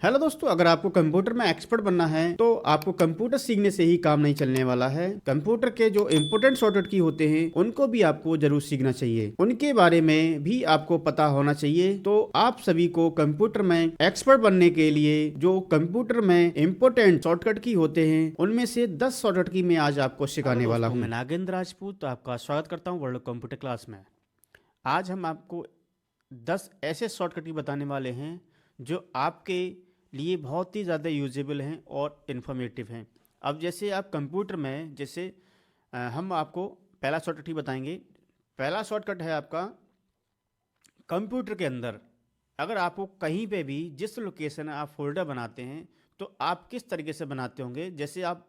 Hello दोस्तों, अगर आपको कंप्यूटर में एक्सपर्ट बनना है तो आपको कंप्यूटर सीखने से ही काम नहीं चलने वाला है। कंप्यूटर के जो इम्पोर्टेंट शॉर्टकट की होते हैं उनको भी आपको जरूर सीखना चाहिए, उनके बारे में भी आपको पता होना चाहिए। तो आप सभी को कंप्यूटर में एक्सपर्ट बनने के लिए जो कंप्यूटर में इम्पोर्टेंट शॉर्टकट की होते हैं उनमें से 10 शॉर्टकट की मैं आज आपको सिखाने वाला हूँ। मैं नागेंद्र राजपूत आपका स्वागत करता हूँ वर्ल्ड कंप्यूटर क्लास में। आज हम आपको 10 ऐसे शॉर्टकट की बताने वाले हैं जो आपके लिए बहुत ही ज़्यादा यूजेबल हैं और इन्फॉर्मेटिव हैं। अब जैसे आप कंप्यूटर में जैसे हम आपको पहला शॉर्टकट ही बताएंगे। पहला शॉर्टकट है आपका कंप्यूटर के अंदर अगर आपको कहीं पे भी जिस लोकेशन आप फोल्डर बनाते हैं तो आप किस तरीके से बनाते होंगे। जैसे आप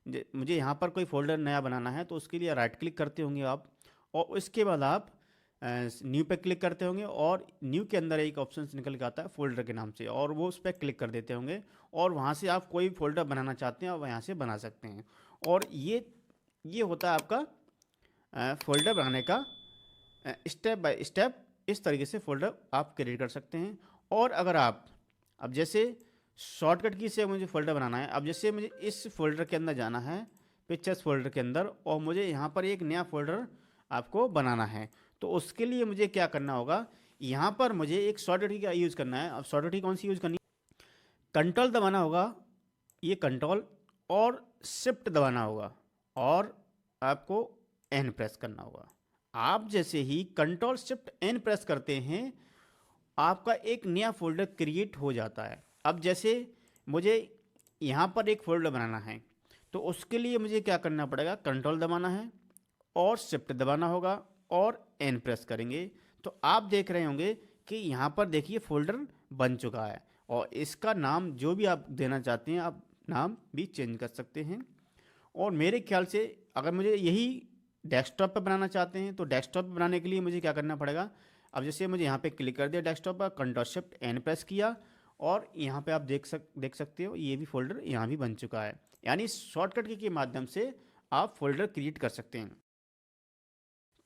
मुझे यहाँ पर कोई फोल्डर नया बनाना है तो उसके लिए राइट क्लिक करते होंगे आप, और उसके बाद आप न्यू पे क्लिक करते होंगे और न्यू के अंदर एक ऑप्शन निकल के आता है फोल्डर के नाम से, और वो उस पर क्लिक कर देते होंगे और वहाँ से आप कोई फोल्डर बनाना चाहते हैं और यहाँ से बना सकते हैं। और ये होता है आपका फोल्डर बनाने का स्टेप बाय स्टेप। इस तरीके से फोल्डर आप क्रिएट कर सकते हैं। और अगर आप अब जैसे शॉर्टकट की से मुझे फ़ोल्डर बनाना है, अब जैसे मुझे इस फ़ोल्डर के अंदर जाना है, पिक्चर्स फ़ोल्डर के अंदर, और मुझे यहाँ पर एक नया फ़ोल्डर आपको बनाना है। तो उसके लिए मुझे क्या करना होगा, यहाँ पर मुझे एक शॉर्टकट की का यूज़ करना है। अब शॉर्टकट की कौन सी यूज़ करनी है, कंट्रोल दबाना होगा, ये कंट्रोल और शिफ्ट दबाना होगा, और आपको एन प्रेस करना होगा। आप जैसे ही कंट्रोल शिफ्ट एन प्रेस करते हैं आपका एक नया फोल्डर क्रिएट हो जाता है। अब जैसे मुझे यहाँ पर एक फोल्डर बनाना है तो उसके लिए मुझे क्या करना पड़ेगा, कंट्रोल दबाना है और शिफ्ट दबाना होगा और एन प्रेस करेंगे तो आप देख रहे होंगे कि यहाँ पर देखिए फोल्डर बन चुका है। और इसका नाम जो भी आप देना चाहते हैं आप नाम भी चेंज कर सकते हैं। और मेरे ख्याल से अगर मुझे यही डेस्कटॉप पर बनाना चाहते हैं तो डेस्कटॉप पर बनाने के लिए मुझे क्या करना पड़ेगा, अब जैसे मुझे यहाँ पे क्लिक कर दिया डेस्कटॉप पर, कंट्रोल शिफ्ट एन प्रेस किया और यहाँ पे आप देख सकते हो ये भी फोल्डर यहाँ भी बन चुका है। यानी शॉर्टकट की के माध्यम से आप फोल्डर क्रिएट कर सकते हैं।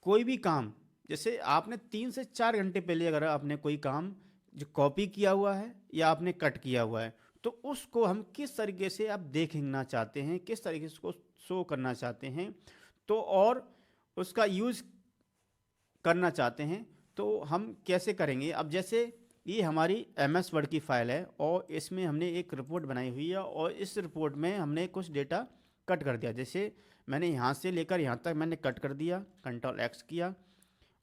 कोई भी काम जैसे आपने 3 से 4 घंटे पहले अगर आपने कोई काम जो कॉपी किया हुआ है या आपने कट किया हुआ है तो उसको हम किस तरीके से आप देखना चाहते हैं, किस तरीके से उसको शो करना चाहते हैं, तो और उसका यूज़ करना चाहते हैं तो हम कैसे करेंगे। अब जैसे ये हमारी एम एस वर्ड की फ़ाइल है और इसमें हमने एक रिपोर्ट बनाई हुई है और इस रिपोर्ट में हमने कुछ डेटा कट कर दिया। जैसे मैंने यहाँ से लेकर यहाँ तक मैंने कट कर दिया, कंट्रोल एक्स किया,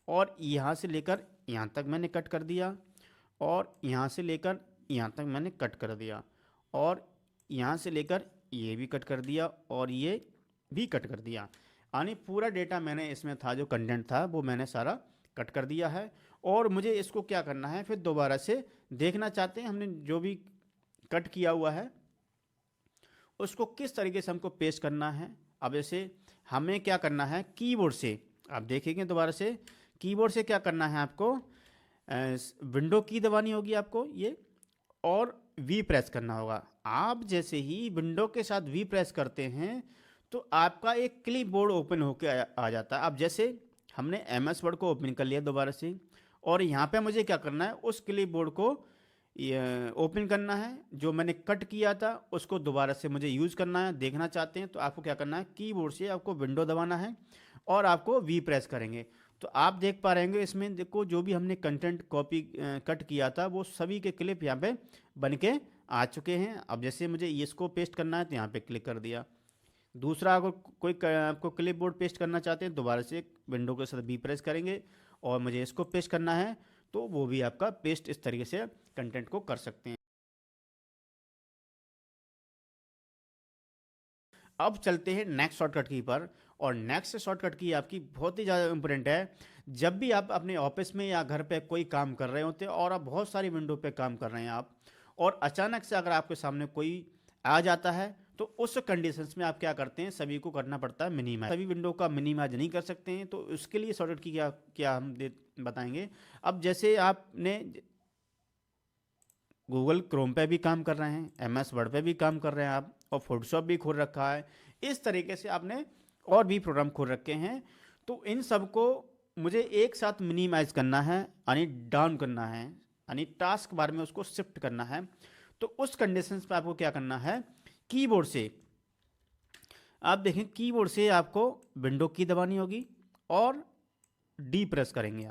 और यहाँ से लेकर यहाँ तक मैंने कट कर दिया, और यहाँ से लेकर यहाँ तक मैंने कट कर दिया, और यहाँ से लेकर ये भी कट कर दिया और ये भी कट कर दिया। यानी पूरा डेटा मैंने इसमें था, जो कंटेंट था वो मैंने सारा कट कर दिया है। और मुझे इसको क्या करना है, फिर दोबारा से देखना चाहते हैं हमने जो भी कट किया हुआ है उसको किस तरीके से हमको पेस्ट करना है। अब जैसे हमें क्या करना है, कीबोर्ड से आप देखेंगे दोबारा से कीबोर्ड से क्या करना है आपको, विंडो की दबानी होगी आपको ये, और वी प्रेस करना होगा। आप जैसे ही विंडो के साथ वी प्रेस करते हैं तो आपका एक क्लिपबोर्ड ओपन होकर आ जाता है। अब जैसे हमने एम एस वर्ड को ओपन कर लिया दोबारा से, और यहाँ पे मुझे क्या करना है, उस क्लिपबोर्ड को ओपन करना है, जो मैंने कट किया था उसको दोबारा से मुझे यूज़ करना है। देखना चाहते हैं तो आपको क्या करना है, कीबोर्ड से आपको विंडो दबाना है और आपको वी प्रेस करेंगे तो आप देख पा रहे होंगे इसमें देखो जो भी हमने कंटेंट कॉपी कट किया था वो सभी के क्लिप यहाँ पे बन के आ चुके हैं। अब जैसे मुझे इसको पेस्ट करना है तो यहाँ पे क्लिक कर दिया। दूसरा अगर आपको क्लिप बोर्ड पेस्ट करना चाहते हैं दोबारा से विंडो के साथ बी प्रेस करेंगे और मुझे इसको पेस्ट करना है तो वो भी आपका पेस्ट इस तरीके से कंटेंट को कर सकते हैं। अब चलते हैं नेक्स्ट शॉर्टकट की पर, और नेक्स्ट शॉर्टकट की आपकी बहुत ही ज़्यादा इंपॉर्टेंट है। जब भी आप अपने ऑफिस में या घर पे कोई काम कर रहे होते हैं और आप बहुत सारी विंडो पे काम कर रहे हैं आप, और अचानक से अगर आपके सामने कोई आ जाता है तो उस कंडीशंस में आप क्या करते हैं, सभी को करना पड़ता है मिनिमाइज। सभी विंडो का मिनिमाइज नहीं कर सकते हैं तो उसके लिए शॉर्टकट की क्या क्या हम बताएंगे। अब जैसे आपने गूगल क्रोम पे भी काम कर रहे हैं, एम एस वर्ड पे भी काम कर रहे हैं आप, और फोटोशॉप भी खोल रखा है, इस तरीके से आपने और भी प्रोग्राम खोल रखे हैं, तो इन सब को मुझे एक साथ मिनिमाइज करना है, यानी डाउन करना है, यानी टास्क बार में उसको शिफ्ट करना है। तो उस कंडीशंस पे आपको क्या करना है, कीबोर्ड से आप देखें, कीबोर्ड से आपको विंडो की दबानी होगी और डी प्रेस करेंगे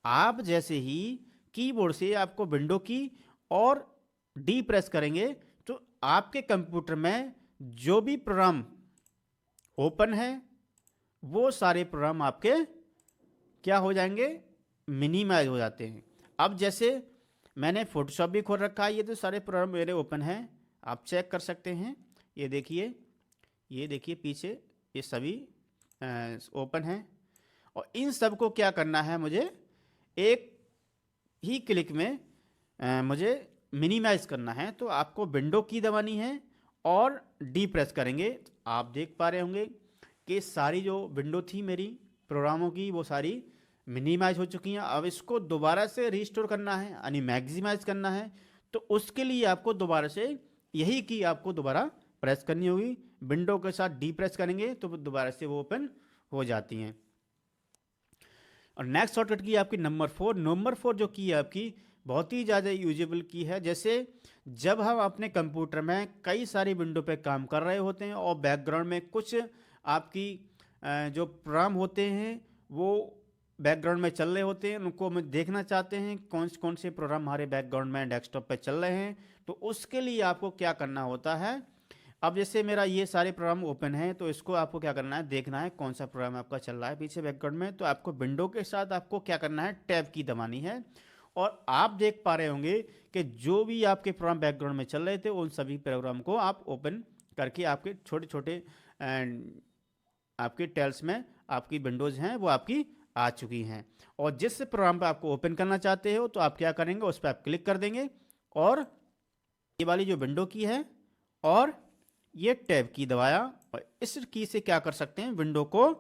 आप जैसे ही कीबोर्ड से आपको विंडो की और डी प्रेस करेंगे तो आपके कंप्यूटर में जो भी प्रोग्राम ओपन है वो सारे प्रोग्राम आपके क्या हो जाएंगे, मिनिमाइज हो जाते हैं। अब जैसे मैंने फोटोशॉप भी खोल रखा है, ये तो सारे प्रोग्राम मेरे ओपन हैं, आप चेक कर सकते हैं। ये देखिए पीछे ये सभी ओपन हैं और इन सब को क्या करना है, मुझे एक ही क्लिक में मुझे मिनिमाइज करना है। तो आपको विंडो की दबानी है और डी प्रेस करेंगे। आप देख पा रहे होंगे कि सारी जो विंडो थी मेरी प्रोग्रामों की वो सारी मिनिमाइज हो चुकी हैं। अब इसको दोबारा से रिस्टोर करना है यानी मैक्सिमाइज करना है, तो उसके लिए आपको दोबारा से यही की आपको दोबारा प्रेस करनी होगी। विंडो के साथ डी प्रेस करेंगे तो दोबारा से वो ओपन हो जाती हैं। और नेक्स्ट शॉर्टकट की आपकी नंबर 4 जो की है आपकी बहुत ही ज़्यादा यूजेबल की है। जैसे जब हम अपने कंप्यूटर में कई सारी विंडो पे काम कर रहे होते हैं और बैकग्राउंड में कुछ आपकी जो प्रोग्राम होते हैं वो बैकग्राउंड में चल रहे होते हैं, उनको हम देखना चाहते हैं कौन से प्रोग्राम हमारे बैकग्राउंड में डेस्कटॉप पे चल रहे हैं। तो उसके लिए आपको क्या करना होता है, अब जैसे मेरा ये सारे प्रोग्राम ओपन हैं तो इसको आपको क्या करना है, देखना है कौन सा प्रोग्राम आपका चल रहा है पीछे बैकग्राउंड में। तो आपको विंडो के साथ आपको क्या करना है, टैब की दबानी है। और आप देख पा रहे होंगे कि जो भी आपके प्रोग्राम बैकग्राउंड में चल रहे थे उन सभी प्रोग्राम को आप ओपन करके आपके छोटे छोटे आपके टेल्स में आपकी विंडोज़ हैं वो आपकी आ चुकी हैं। और जिस प्रोग्राम पर आपको ओपन करना चाहते हो तो आप क्या करेंगे, उस पर आप क्लिक कर देंगे और ये वाली जो विंडो की है और ये टैब की दबाया और इस की से क्या कर सकते हैं, विंडो को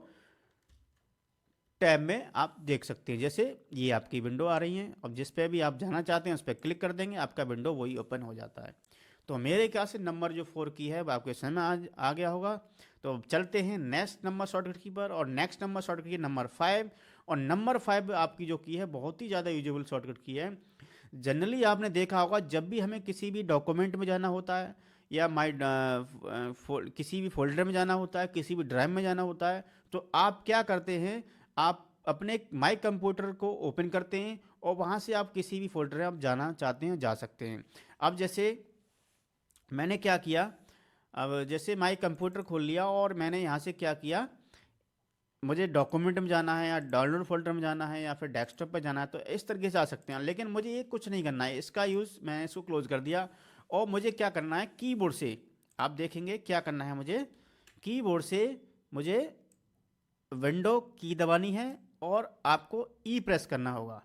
टैब में आप देख सकते हैं। जैसे ये आपकी विंडो आ रही है, अब जिस पे भी आप जाना चाहते हैं उस पर क्लिक कर देंगे, आपका विंडो वही ओपन हो जाता है। तो मेरे ख्याल से नंबर जो 4 की है वो आपके समय आज आ गया होगा। तो चलते हैं नेक्स्ट नंबर शॉर्टकट की पर, और नेक्स्ट नंबर शॉर्टकट की नंबर 5। और नंबर 5 आपकी जो की है बहुत ही ज़्यादा यूजेबल शॉर्टकट की है। जनरली आपने देखा होगा जब भी हमें किसी भी डॉक्यूमेंट में जाना होता है या किसी भी फोल्डर में जाना होता है, किसी भी ड्राइव में जाना होता है, तो आप क्या करते हैं, आप अपने माई कंप्यूटर को ओपन करते हैं और वहाँ से आप किसी भी फोल्डर में आप जाना चाहते हैं जा सकते हैं। अब जैसे मैंने क्या किया, अब जैसे माई कंप्यूटर खोल लिया और मैंने यहाँ से क्या किया, मुझे डॉक्यूमेंट में जाना है या डाउनलोड फोल्डर में जाना है या फिर डेस्कटॉप पर जाना है, तो इस तरीके से आ सकते हैं। लेकिन मुझे ये कुछ नहीं करना है, इसका यूज़ मैंने इसको क्लोज कर दिया और मुझे क्या करना है, कीबोर्ड से आप देखेंगे क्या करना है, मुझे कीबोर्ड से मुझे विंडो की दबानी है और आपको ई प्रेस करना होगा।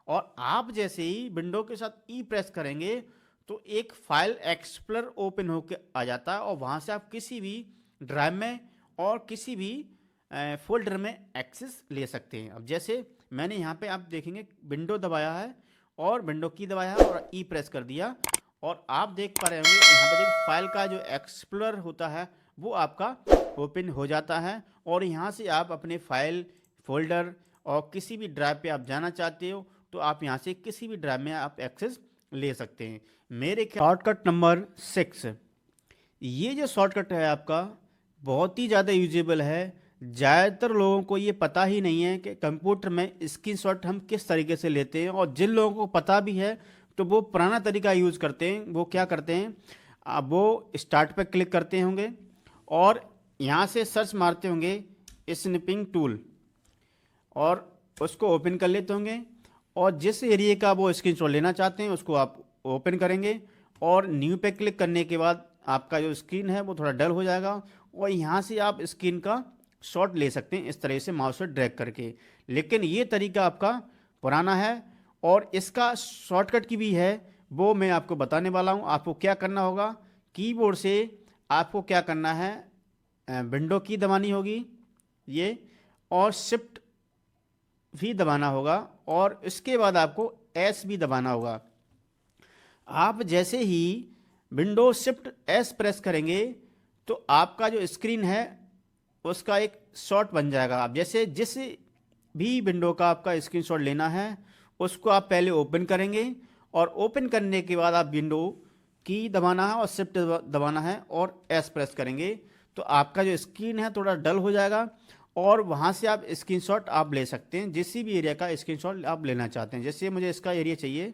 और आप जैसे ही विंडो के साथ ई प्रेस करेंगे तो एक फाइल एक्सप्लोरर ओपन होकर आ जाता है और वहाँ से आप किसी भी ड्राइव में और किसी भी फोल्डर में एक्सेस ले सकते हैं। अब जैसे मैंने यहाँ पे आप देखेंगे विंडो दबाया है और विंडो की दबाया है और ई प्रेस कर दिया और आप देख पा रहे होंगे यहाँ पे देखिए फाइल का जो एक्सप्लोरर होता है वो आपका ओपन हो जाता है और यहाँ से आप अपने फाइल फोल्डर और किसी भी ड्राइव पे आप जाना चाहते हो तो आप यहाँ से किसी भी ड्राइव में आप एक्सेस ले सकते हैं। मेरे शॉर्टकट नंबर 6, ये जो शॉर्टकट है आपका बहुत ही ज़्यादा यूजेबल है। ज़्यादातर लोगों को ये पता ही नहीं है कि कंप्यूटर में स्क्रीनशॉट हम किस तरीके से लेते हैं, और जिन लोगों को पता भी है तो वो पुराना तरीका यूज़ करते हैं। वो क्या करते हैं, अब वो स्टार्ट पर क्लिक करते होंगे और यहाँ से सर्च मारते होंगे स्निपिंग टूल और उसको ओपन कर लेते होंगे और जिस एरिया का वो स्क्रीनशॉट लेना चाहते हैं उसको आप ओपन करेंगे और न्यू पे क्लिक करने के बाद आपका जो स्क्रीन है वो थोड़ा डल हो जाएगा और यहाँ से आप स्क्रीन का शॉट ले सकते हैं इस तरह से माउस से ड्रैग करके। लेकिन ये तरीका आपका पुराना है और इसका शॉर्टकट की भी है, वो मैं आपको बताने वाला हूँ। आपको क्या करना होगा, कीबोर्ड से आपको क्या करना है, विंडो की दबानी होगी ये और शिफ्ट भी दबाना होगा और इसके बाद आपको एस भी दबाना होगा। आप जैसे ही विंडो शिफ्ट एस प्रेस करेंगे तो आपका जो स्क्रीन है उसका एक शॉट बन जाएगा। आप जैसे जिस भी विंडो का आपका स्क्रीनशॉट लेना है उसको आप पहले ओपन करेंगे और ओपन करने के बाद आप विंडो की दबाना है और शिफ्ट दबाना है और एस प्रेस करेंगे तो आपका जो स्क्रीन है थोड़ा डल हो जाएगा और वहाँ से आप स्क्रीनशॉट आप ले सकते हैं, जिस भी एरिया का स्क्रीनशॉट आप लेना चाहते हैं। जैसे मुझे इसका एरिया चाहिए,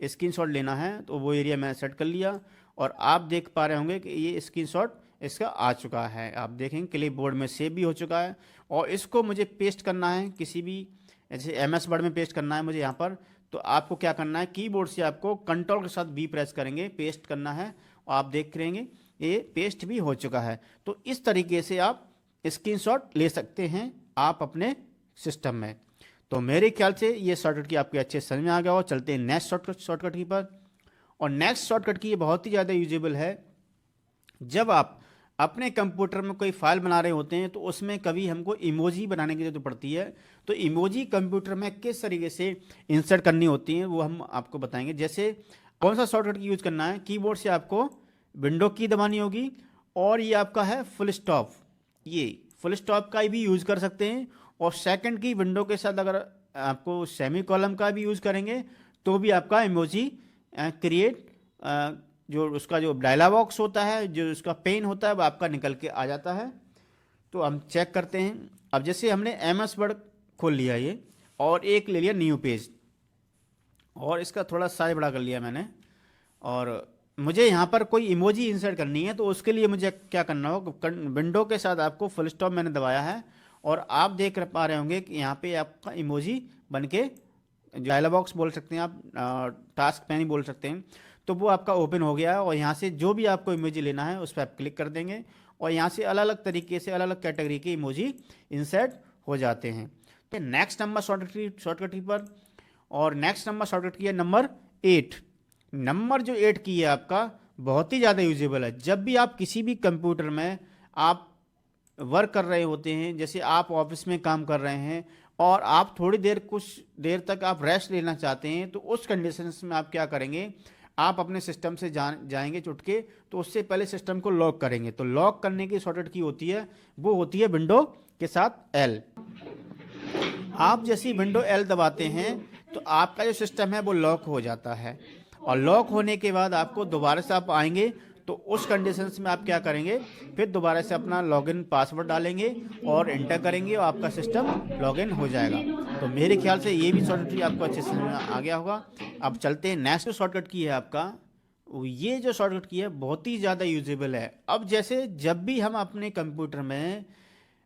स्क्रीनशॉट लेना है, तो वो एरिया मैंने सेट कर लिया और आप देख पा रहे होंगे कि ये स्क्रीनशॉट इसका आ चुका है। आप देखेंगे क्लिप बोर्ड में सेव भी हो चुका है और इसको मुझे पेस्ट करना है किसी भी, जैसे एमएस वर्ड में पेस्ट करना है मुझे यहाँ पर। तो आपको क्या करना है, कीबोर्ड से आपको कंट्रोल के साथ बी प्रेस करेंगे, पेस्ट करना है और आप देख रहेंगे ये पेस्ट भी हो चुका है। तो इस तरीके से आप स्क्रीनशॉट ले सकते हैं आप अपने सिस्टम में। तो मेरे ख्याल से ये शॉर्टकट की आपके अच्छे समझ में आ गया हो। चलते हैं नेक्स्ट शॉर्टकट की पर। और नेक्स्ट शॉर्टकट की ये बहुत ही ज़्यादा यूजेबल है। जब आप अपने कंप्यूटर में कोई फाइल बना रहे होते हैं तो उसमें कभी हमको इमोजी बनाने की जरूरत पड़ती है। तो इमोजी कंप्यूटर में किस तरीके से इंसर्ट करनी होती है वो हम आपको बताएंगे। जैसे कौन सा शॉर्टकट की यूज़ करना है, कीबोर्ड से आपको विंडो की दबानी होगी और ये आपका है फुल स्टॉप। ये फुल स्टॉप का भी यूज़ कर सकते हैं और सेकंड की विंडो के साथ अगर आपको सेमी कॉलम का भी यूज़ करेंगे तो भी आपका इमोजी क्रिएट, जो उसका जो डायलॉग बॉक्स होता है, जो उसका पेन होता है वो आपका निकल के आ जाता है। तो हम चेक करते हैं। अब जैसे हमने एमएस वर्ड खोल लिया ये और एक ले लिया न्यू पेज और इसका थोड़ा साइज बड़ा कर लिया मैंने और मुझे यहाँ पर कोई इमोजी इंसर्ट करनी है। तो उसके लिए मुझे क्या करना होगा, विंडो के साथ आपको फुल स्टॉप मैंने दबाया है और आप देख पा रहे होंगे कि यहाँ पे आपका इमोजी बन के, डायलॉग बॉक्स बोल सकते हैं आप, टास्क पैन ही बोल सकते हैं, तो वो आपका ओपन हो गया है। और यहाँ से जो भी आपको इमोजी लेना है उस पर आप क्लिक कर देंगे और यहाँ से अलग अलग तरीके से अलग अलग कैटेगरी के इमोजी इंसर्ट हो जाते हैं। तो नेक्स्ट नंबर शॉर्टकट की पर, और नेक्स्ट नंबर शॉर्टकट की है नंबर 8। नंबर जो 8 की है आपका बहुत ही ज़्यादा यूजेबल है। जब भी आप किसी भी कंप्यूटर में आप वर्क कर रहे होते हैं, जैसे आप ऑफिस में काम कर रहे हैं और आप थोड़ी देर, कुछ देर तक आप रेस्ट लेना चाहते हैं, तो उस कंडीशन में आप क्या करेंगे, आप अपने सिस्टम से जाएंगे चुट के, तो उससे पहले सिस्टम को लॉक करेंगे। तो लॉक करने की शॉर्टकट की होती है, वो होती है विंडो के साथ एल। आप जैसे विंडो एल दबाते हैं तो आपका जो सिस्टम है वो लॉक हो जाता है और लॉक होने के बाद आपको दोबारा से आप आएंगे तो उस कंडीशंस में आप क्या करेंगे, फिर दोबारा से अपना लॉगिन पासवर्ड डालेंगे और एंटर करेंगे और आपका सिस्टम लॉगिन हो जाएगा। तो मेरे ख्याल से ये भी शॉर्टकट आपको अच्छे से आ गया होगा। अब चलते हैं नेक्स्ट शॉर्टकट की है आपका। ये जो शॉर्टकट की है बहुत ही ज़्यादा यूजेबल है। अब जैसे जब भी हम अपने कंप्यूटर में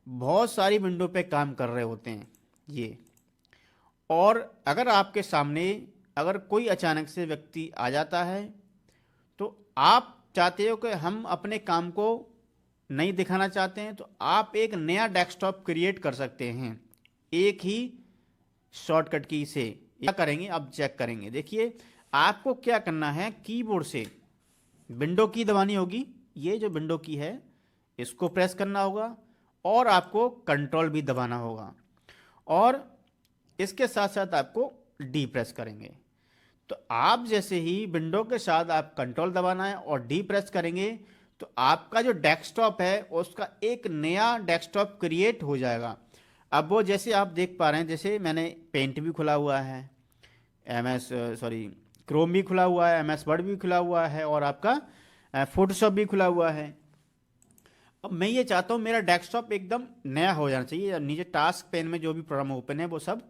बहुत सारी विंडो पे काम कर रहे होते हैं ये, और अगर आपके सामने अगर कोई अचानक से व्यक्ति आ जाता है तो आप चाहते हो कि हम अपने काम को नहीं दिखाना चाहते हैं, तो आप एक नया डेस्कटॉप क्रिएट कर सकते हैं एक ही शॉर्टकट की से। क्या करेंगे, अब चेक करेंगे। देखिए आपको क्या करना है, कीबोर्ड से विंडो की दबानी होगी, ये जो विंडो की है इसको प्रेस करना होगा और आपको कंट्रोल भी दबाना होगा और इसके साथ साथ आपको डी प्रेस करेंगे। तो आप जैसे ही विंडो के साथ आप कंट्रोल दबाना है और डी प्रेस करेंगे तो आपका जो डेस्कटॉप है उसका एक नया डेस्कटॉप क्रिएट हो जाएगा। अब वो जैसे आप देख पा रहे हैं, जैसे मैंने पेंट भी खुला हुआ है, क्रोम भी खुला हुआ है, एमएस वर्ड भी खुला हुआ है और आपका फोटोशॉप भी खुला हुआ है। अब मैं ये चाहता हूँ मेरा डेस्कटॉप एकदम नया हो जाना चाहिए। नीचे टास्क पेन में जो भी प्रोग्राम ओपन है वो सब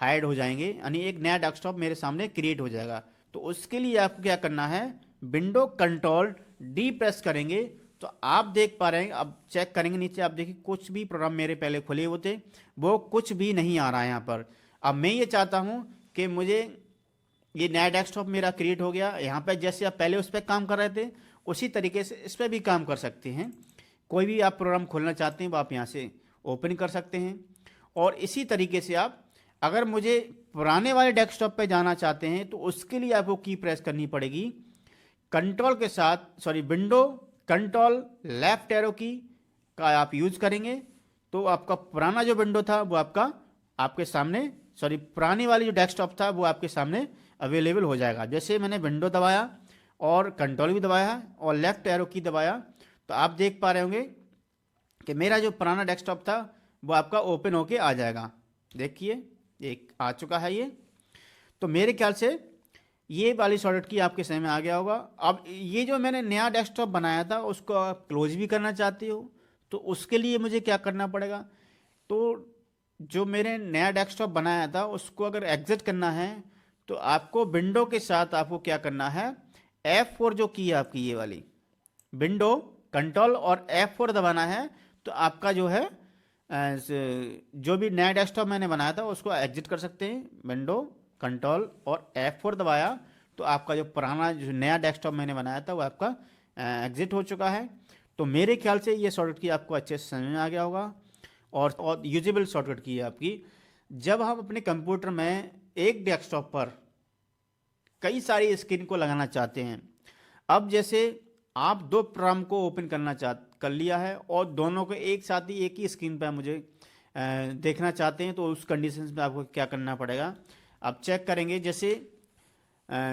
हाइड हो जाएंगे, यानी एक नया डेस्कटॉप मेरे सामने क्रिएट हो जाएगा। तो उसके लिए आपको क्या करना है, विंडो कंट्रोल डी प्रेस करेंगे तो आप देख पा रहे हैं। अब चेक करेंगे नीचे, आप देखिए कुछ भी प्रोग्राम मेरे पहले खुले हुए थे वो कुछ भी नहीं आ रहा है यहाँ पर। अब मैं ये चाहता हूँ कि मुझे ये नया डेस्कटॉप मेरा क्रिएट हो गया। यहाँ पर जैसे आप पहले उस पर काम कर रहे थे उसी तरीके से इस पर भी काम कर सकते हैं। कोई भी आप प्रोग्राम खोलना चाहते हैं वो आप यहाँ से ओपन कर सकते हैं। और इसी तरीके से आप अगर मुझे पुराने वाले डेस्कटॉप पे जाना चाहते हैं तो उसके लिए आपको की प्रेस करनी पड़ेगी कंट्रोल के साथ, विंडो कंट्रोल लेफ्ट एरो की का आप यूज करेंगे तो आपका पुराना जो विंडो था वो आपके सामने, पुरानी वाली जो डेस्कटॉप था वो आपके सामने अवेलेबल हो जाएगा। जैसे मैंने विंडो दबाया और कंट्रोल भी दबाया और लेफ्ट एरो की दबाया तो आप देख पा रहे होंगे कि मेरा जो पुराना डेस्कटॉप था वो आपका ओपन होके आ जाएगा। देखिए एक आ चुका है ये। तो मेरे ख्याल से ये वाली शॉर्टकट की आपके समझ में आ गया होगा। अब ये जो मैंने नया डेस्कटॉप बनाया था उसको आप क्लोज भी करना चाहते हो तो उसके लिए मुझे क्या करना पड़ेगा, तो जो मेरे नया डेस्कटॉप बनाया था उसको अगर एग्जिट करना है तो आपको विंडो के साथ आपको क्या करना है, F4 जो की है आपकी ये वाली विंडो कंट्रोल और F4 दबाना है। तो आपका जो है जो भी नया डेस्कटॉप मैंने बनाया था उसको एग्जिट कर सकते हैं। विंडो कंट्रोल और F4 दबाया तो आपका जो पुराना जो नया डेस्कटॉप मैंने बनाया था वो आपका एग्जिट हो चुका है। तो मेरे ख्याल से ये शॉर्टकट की आपको अच्छे से समझ में आ गया होगा और यूजेबल शॉर्टकट की है आपकी। जब हम अपने कंप्यूटर में एक डेस्कटॉप पर कई सारी स्क्रीन को लगाना चाहते हैं, अब जैसे आप दो प्रोग्राम को ओपन कर लिया है और दोनों को एक साथ ही एक ही स्क्रीन पर मुझे देखना चाहते हैं, तो उस कंडीशन में आपको क्या करना पड़ेगा, आप चेक करेंगे। जैसे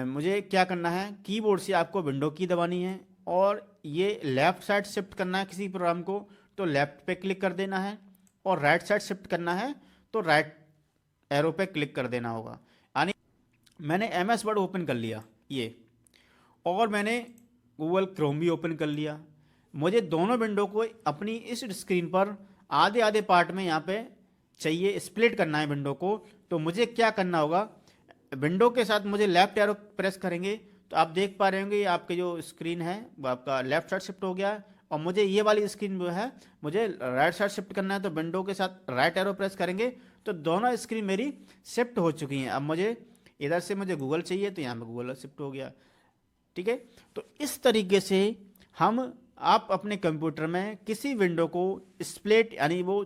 मुझे क्या करना है, कीबोर्ड से आपको विंडो की दबानी है और ये लेफ़्ट साइड शिफ्ट करना है किसी प्रोग्राम को तो लेफ़्ट पे क्लिक कर देना है, और राइट साइड शिफ्ट करना है तो राइट एरो पे क्लिक कर देना होगा। यानी मैंने MS वर्ड ओपन कर लिया ये, और मैंने गूगल क्रोम भी ओपन कर लिया। मुझे दोनों विंडो को अपनी इस स्क्रीन पर आधे आधे पार्ट में यहाँ पे चाहिए स्प्लिट करना है विंडो को। तो मुझे क्या करना होगा, विंडो के साथ मुझे लेफ्ट एरो प्रेस करेंगे तो आप देख पा रहे होंगे ये आपके जो स्क्रीन है वो आपका लेफ्ट साइड शिफ्ट हो गया है, और मुझे ये वाली स्क्रीन जो है मुझे राइट साइड शिफ्ट करना है। तो विंडो के साथ राइट एरो प्रेस करेंगे तो दोनों स्क्रीन मेरी शिफ्ट हो चुकी हैं। अब मुझे इधर से मुझे गूगल चाहिए तो यहाँ पे गूगल शिफ्ट हो गया, ठीक है। तो इस तरीके से आप अपने कंप्यूटर में किसी विंडो को स्प्लिट यानी वो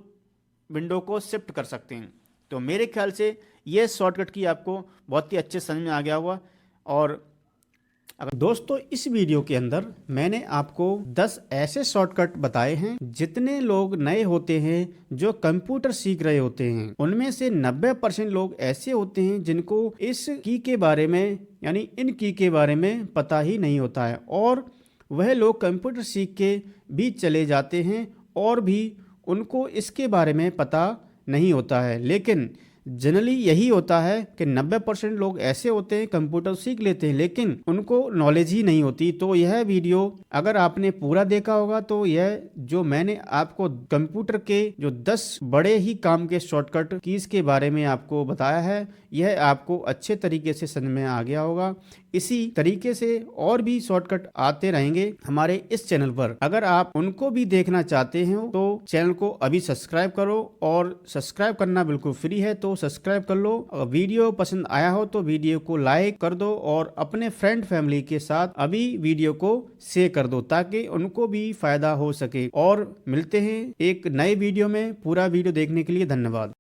विंडो को शिफ्ट कर सकते हैं। तो मेरे ख्याल से ये शॉर्टकट की आपको बहुत ही अच्छे समझ में आ गया होगा। और अगर दोस्तों इस वीडियो के अंदर मैंने आपको 10 ऐसे शॉर्टकट बताए हैं, जितने लोग नए होते हैं जो कंप्यूटर सीख रहे होते हैं उनमें से 90% लोग ऐसे होते हैं जिनको इस की के बारे में यानी इन की के बारे में पता ही नहीं होता है, और वह लोग कंप्यूटर सीख के भी चले जाते हैं और भी उनको इसके बारे में पता नहीं होता है। लेकिन जनरली यही होता है कि 90% लोग ऐसे होते हैं कंप्यूटर सीख लेते हैं लेकिन उनको नॉलेज ही नहीं होती। तो यह वीडियो अगर आपने पूरा देखा होगा तो यह जो मैंने आपको कंप्यूटर के जो 10 बड़े ही काम के शॉर्टकट कीज के बारे में आपको बताया है, यह आपको अच्छे तरीके से समझ में आ गया होगा। इसी तरीके से और भी शॉर्टकट आते रहेंगे हमारे इस चैनल पर। अगर आप उनको भी देखना चाहते हो तो चैनल को अभी सब्सक्राइब करो, और सब्सक्राइब करना बिल्कुल फ्री है तो सब्सक्राइब कर लो। अगर वीडियो पसंद आया हो तो वीडियो को लाइक कर दो और अपने फ्रेंड फैमिली के साथ अभी वीडियो को शेयर कर दो ताकि उनको भी फायदा हो सके। और मिलते हैं एक नए वीडियो में। पूरा वीडियो देखने के लिए धन्यवाद।